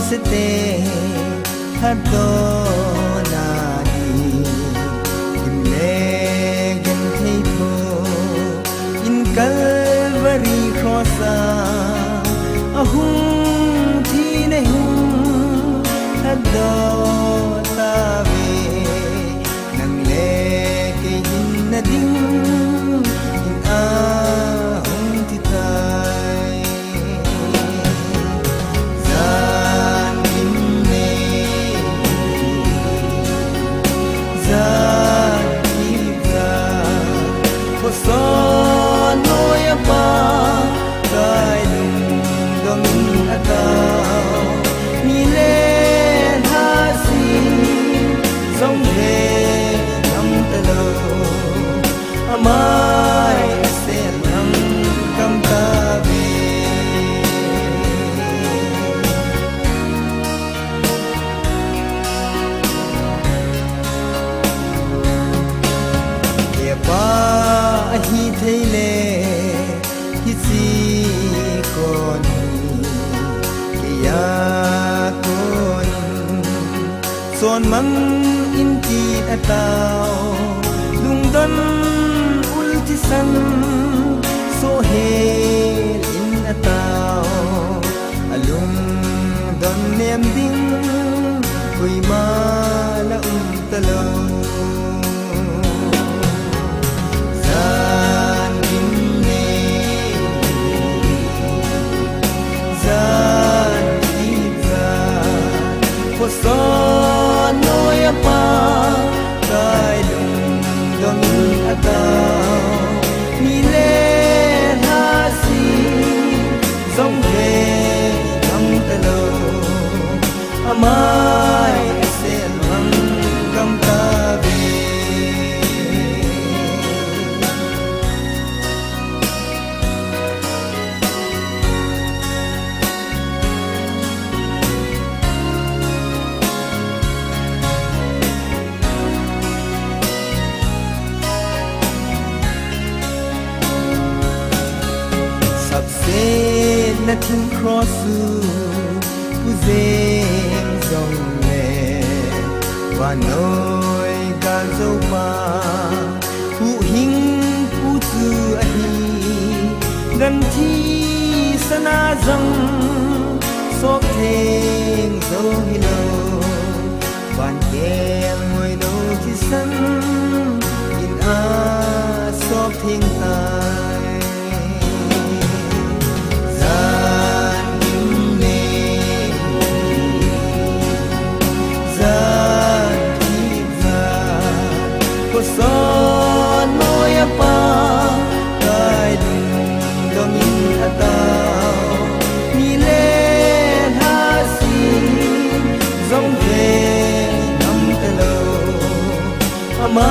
se te hado na di in megan teipo in Calvary cross ahung thi ne hung hado ta ve nang le ke in na ding in ahung ti tai zan in ne zan ki za ko so no ya pa kai lung dong atao ni le ha si song he nam ta lo amai se nam kam ta ve ye pa hi thei le hi si kon ya kon son mang in ti atao lung don ul ti san so he in atao alung don nem ding koi ma la talo zan in ne zan ki za ko so no ya pa kai lung dong atao ni le ha si song ve kam talo amai se nam kam ta ve sắp xế na thinh cross u zeng dòng lệ và nơi ca dâu ma phụ hình phụ chư a hi gần thi sana dòng sóc theng dâu hi lo van kem ngồi đâu chi sân in a sóc theng tai zan in ne zan ki za ko so no ya pa kai lung dong in atao ni le ha si zong ve nam ta lo ama